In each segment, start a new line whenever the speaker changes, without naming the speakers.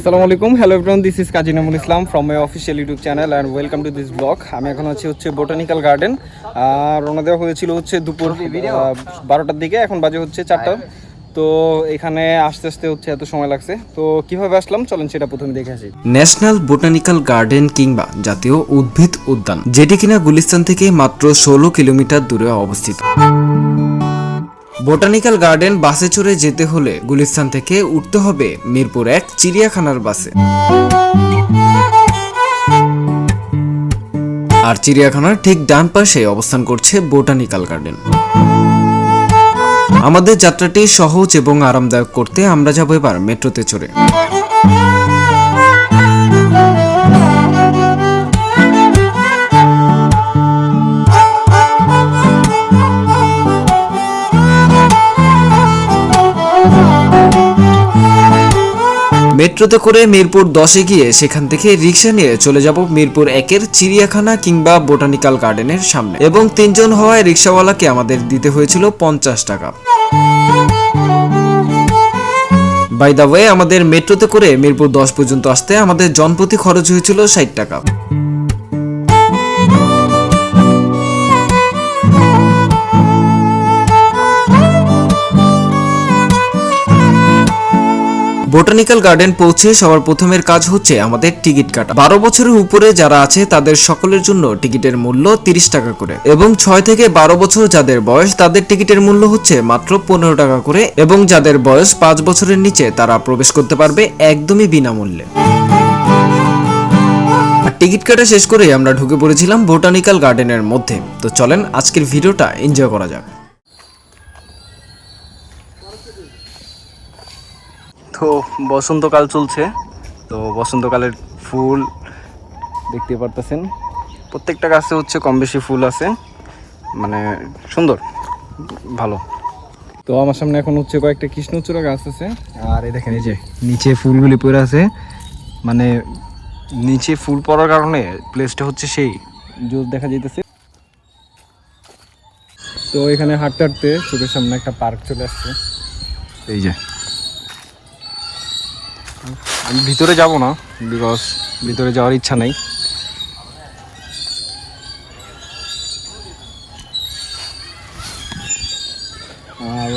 আসসালামু আলাইকুম, hello everyone, this is Kazi Namul Islam from my official YouTube channel and welcome to this blog. আমি এখন আছি বোটানিক্যাল গার্ডেন। আর রওনা দেওয়া হয়েছিল দুপুর 12টার দিকে, এখন বাজে 4টা। তো এখানে আসতে আসতে এত সময় লাগছে। তো কিভাবে আসলাম চলেন সেটা প্রথমে দেখে আসি।
ন্যাশনাল বোটানিক্যাল গার্ডেন কিংবা জাতীয় উদ্ভিদ উদ্যান, যেটি কিনা গুলিস্তান থেকে মাত্র 16 কিলোমিটার দূরে অবস্থিত। বোটানিক্যাল গার্ডেন বাসে চড়ে যেতে হলে গুলিস্তান থেকে উঠতে হবে মিরপুর 1 চিড়িয়াখানার বাসে। আর চিড়িয়াখানার ঠিক ডান পাশে অবস্থান করছে বোটানিক্যাল গার্ডেন। আমাদের যাত্রাটি সহজ এবং আরামদায়ক করতে আমরা যাব এবার মেট্রোতে চড়ে। মেট্রোতে করে মিরপুর 10-এ গিয়ে সেখান থেকে রিক্সা নিয়ে চলে যাব মিরপুর 1-এর চিড়িয়াখানা কিংবা বোটানিক্যাল গার্ডেনের সামনে, এবং 3 জন হওয়ায় রিক্সাওয়ালাকে আমাদের দিতে হয়েছিল 50 টাকা। বাই দ্য ওয়ে, আমাদের মেট্রোতে করে মিরপুর 10 পর্যন্ত আসতে আমাদের জনপ্রতি খরচ হয়েছিল 60 টাকা। বোটানিক্যাল গার্ডেন পৌঁছে সবার প্রথমের কাজ হচ্ছে আমাদের টিকিট কাটা। 12 বছরের উপরে যারা আছে তাদের সকলের জন্য টিকিটের মূল্য 30 টাকা করে, এবং 6 থেকে 12 বছর যাদের বয়স তাদের টিকিটের মূল্য হচ্ছে মাত্র 15 টাকা করে, এবং যাদের বয়স 5 বছরের নিচে তারা প্রবেশ করতে পারবে একদমই বিনামূল্যে। টিকিট কাটা শেষ করে আমরা ঢুকে পড়েছিলাম বোটানিক্যাল গার্ডেনের মধ্যে। তো চলেন আজকের ভিডিওটা এনজয় করা যাক।
তো বসন্তকাল চলছে, তো বসন্তকালের ফুল দেখতে পারতেছেন। প্রত্যেকটা গাছে কম বেশি ফুল আছে, মানে সুন্দর, ভালো। তো আমার সামনে এখন কয়েকটা কৃষ্ণচূড়া গাছ আছে। আর এই দেখেন, এই যে নিচে ফুলগুলি পড়ে আছে, মানে নিচে ফুল পড়ার কারণে প্লেসটা সেই জোস দেখা যাইতেছে। তো এখানে হাঁটতে হাঁটতে চোখের সামনে একটা পার্ক চলে আসছে। এই যে আমি ভিতরে যাব না, বিকজ ভিতরে যাওয়ার ইচ্ছা নেই।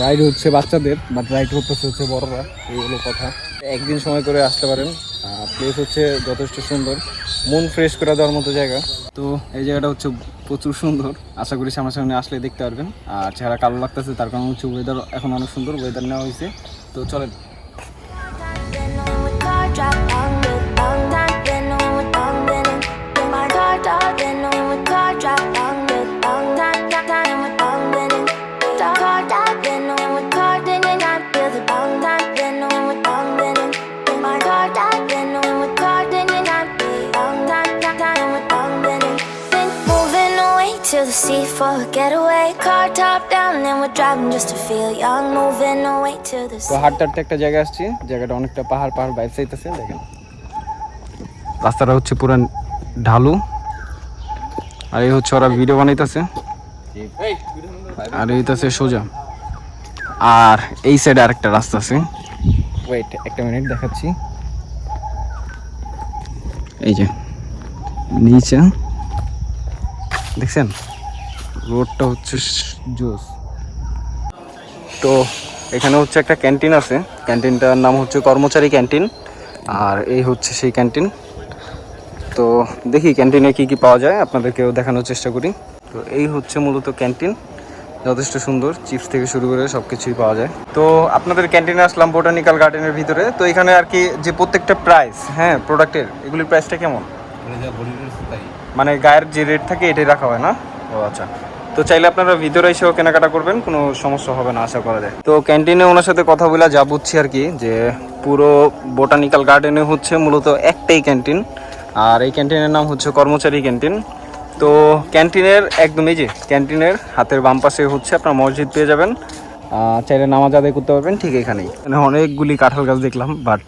রাইড বাচ্চাদের, বাট রাইড করতেছে বড়রা, এই হলো কথা। একদিন সময় করে আসতে পারেন। প্লেস যথেষ্ট সুন্দর, মন ফ্রেশ করে দেওয়ার মতো জায়গা। তো এই জায়গাটা প্রচুর সুন্দর, আশা করি সামনাসামনি আসলে দেখতে পারবেন। আর চেহারা কালো লাগতেছে, তার কারণ ওয়েদার এখন অনেক সুন্দর, ওয়েদার নেওয়া হয়েছে। তো চলেন।
To the sea for a getaway, car top down and we're driving just to feel young, moving away to the sea.
তো হাঁটতে হাঁটতে একটা জায়গা আসছি, জায়গাটা অনেকটা পাহাড় বাইরে চাইতেছে। দেখেন রাস্তাটা পুরো ঢালু, আর এই ওরা ভিডিও বানাইতেছে, আর এইটাছে সোজা। আর এই সাইডে আরেকটা রাস্তা আছে, ওয়েট একটা মিনিট দেখাচ্ছি। এই যে নিচে দেখছেন, রোডটা জোস। তো এখানে একটা ক্যান্টিন আছে, ক্যান্টিনটার নাম কর্মচারী ক্যান্টিন। আর এই সেই ক্যান্টিন। তো দেখি ক্যান্টিনে কি কি পাওয়া যায়, আপনাদেরকেও দেখানোর চেষ্টা করি। তো এই মূলত ক্যান্টিন, যথেষ্ট সুন্দর, চিপস থেকে শুরু করে সব কিছুই পাওয়া যায়। তো আপনাদের ক্যান্টিনে আসলাম বোটানিক্যাল গার্ডেনের ভিতরে। তো এখানে আর কি যে প্রত্যেকটা প্রাইস, হ্যাঁ প্রোডাক্টের, এগুলির প্রাইসটা কেমন, মানে গায়ের যে রেট থাকে এটাই রাখা হয় না? ও আচ্ছা। তো চাইলে আপনারা ভিতরে এসেও কেনাকাটা করবেন, কোনো সমস্যা হবে না আশা করা যায়। তো ক্যান্টিনে ওনার সাথে কথা বলে যা বুঝছি আর কি, যে পুরো বোটানিক্যাল গার্ডেনে মূলত একটাই ক্যান্টিন, আর এই ক্যান্টিনের নাম কর্মচারী ক্যান্টিন। তো ক্যান্টিনের একদম এই যে ক্যান্টিনের হাতের বাম পাশে আপনার মসজিদ পেয়ে যাবেন, চাইলে নামাজ আদায় করতে পারবেন ঠিক এখানেই। মানে অনেকগুলি কাঁঠাল গাছ দেখলাম, বাট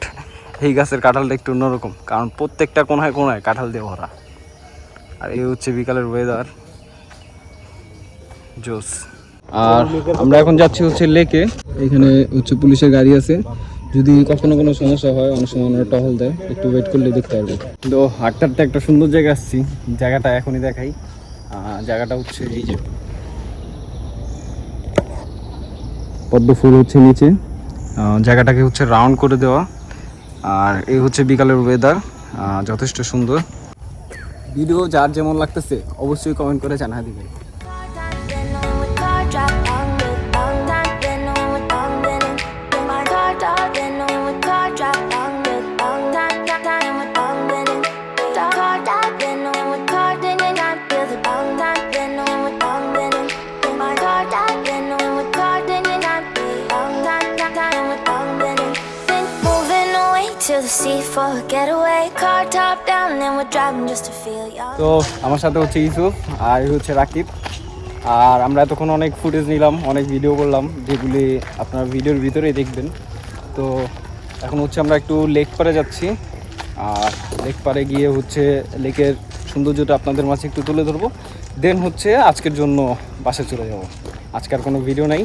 এই গাছের কাঁঠালটা একটু অন্যরকম, কারণ প্রত্যেকটা কোনায় কোনায় কাঁঠাল দিয়ে ভরা। আর এই বিকালের ওয়েদার জোস। আর আমরা এখন যাচ্ছি লেকে। এখানে পুলিশের গাড়ি আছে, যদি কখনো কোনো সমস্যা হয় অনেক সময় ওনারা টহল দেয়, একটু ওয়েট করলে দেখতে পারবো। তো হাঁটতে হাঁটতে একটা সুন্দর জায়গা আসছি, জায়গাটা এখনই দেখাই। জায়গাটা হচ্ছে এই যে পদ্ম ফুল হচ্ছে নিচে, জায়গাটাকে হচ্ছে রাউন্ড করে দেওয়া। আর এই হচ্ছে বিকালের ওয়েদার, যথেষ্ট সুন্দর। ভিডিও যার যেমন লাগতেছে অবশ্যই কমেন্ট করে জানা দিবেন।
To the sea for a getaway, car top down and we're driving just to feel young.
তো আমার সাথে হচ্ছে ইউসুফ আর এই হচ্ছে রাকিব। আর আমরা এতক্ষণ অনেক ফুটেজ নিলাম, অনেক ভিডিও করলাম, যেগুলি আপনার ভিডিওর ভিতরেই দেখবেন। তো এখন হচ্ছে আমরা একটু লেক পাড়ে যাচ্ছি, আর লেক পাড়ে গিয়ে হচ্ছে লেকের সৌন্দর্যটা আপনাদের মাঝে একটু তুলে ধরবো। দেন হচ্ছে আজকের জন্য বাসে চলে যাব। আজকে আর কোনো ভিডিও নাই।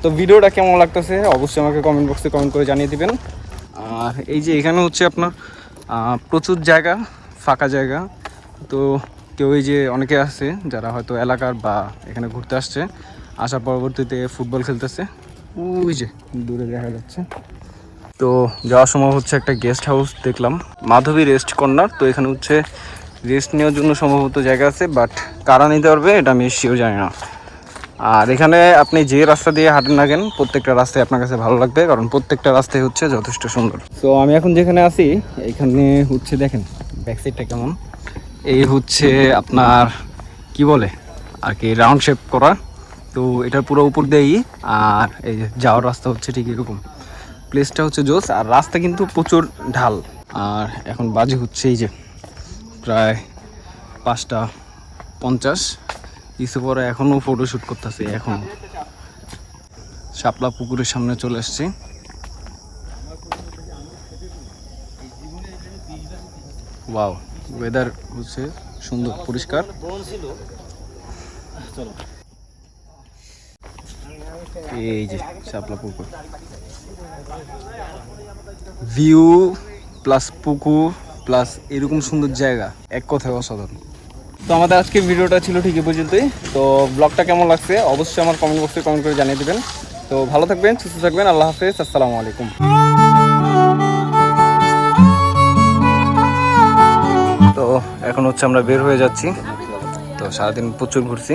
তো ভিডিওটা কেমন লাগতেছে অবশ্যই আমাকে কমেন্ট বক্সে কমেন্ট করে জানিয়ে দিবেন। আর এই যে এখানে হচ্ছে আপনার প্রচুর জায়গা, ফাঁকা জায়গা। তো কেউ এই যে অনেকে আছে যারা হয়তো এলাকার বা এখানে ঘুরতে আসছে, আসার পরবর্তীতে ফুটবল খেলতেছে, ওই যে দূরে দেখা যাচ্ছে। তো যাওয়ার সময় হচ্ছে একটা গেস্ট হাউস দেখলাম, মাধবী রেস্ট কর্নার। তো এখানে হচ্ছে রেস্ট নেওয়ার জন্য সম্ভবত জায়গা আছে, বাট কারা নিতে পারবে এটা আমি শিওর জানি না। আর এখানে আপনি যে রাস্তা দিয়ে হাঁটেন না কেন, প্রত্যেকটা রাস্তায় আপনার কাছে ভালো লাগবে, কারণ প্রত্যেকটা রাস্তায় হচ্ছে যথেষ্ট সুন্দর। তো আমি এখন যেখানে আছি এখানে হচ্ছে দেখেন ব্যাক সাইডটা কেমন। এই হচ্ছে আপনার কি বলে আর কি রাউন্ড শেপ করা। তো এটার পুরো উপর দিয়েই, আর এই যে যাওয়ার রাস্তা হচ্ছে ঠিক এরকম। প্লেসটা হচ্ছে জোস, আর রাস্তা কিন্তু প্রচুর ঢাল। আর এখন বাজে হচ্ছে এই যে প্রায় 5:50। কিছু পরে এখনও ফটোশ্যুট করতেছে। এখন শাপলা পুকুরের সামনে চলে এসেছি। ওয়াও, ওয়েদার হচ্ছে সুন্দর, পরিষ্কার। এই যে শাপলা পুকুর, ভিউ প্লাস পুকুর প্লাস এরকম সুন্দর জায়গা, এক কথায় অসাধারণ। তো আমাদের আজকের ভিডিওটা ছিল ঠিক এই পর্যন্তই। তো ব্লগটা কেমন লাগছে অবশ্যই আমার কমেন্ট বক্সে কমেন্ট করে জানিয়ে দেবেন। তো ভালো থাকবেন, সুস্থ থাকবেন, আল্লাহ হাফেজ, আসসালামু আলাইকুম। তো এখন হচ্ছে আমরা বের হয়ে যাচ্ছি। তো সারাদিন প্রচুর ঘুরছি।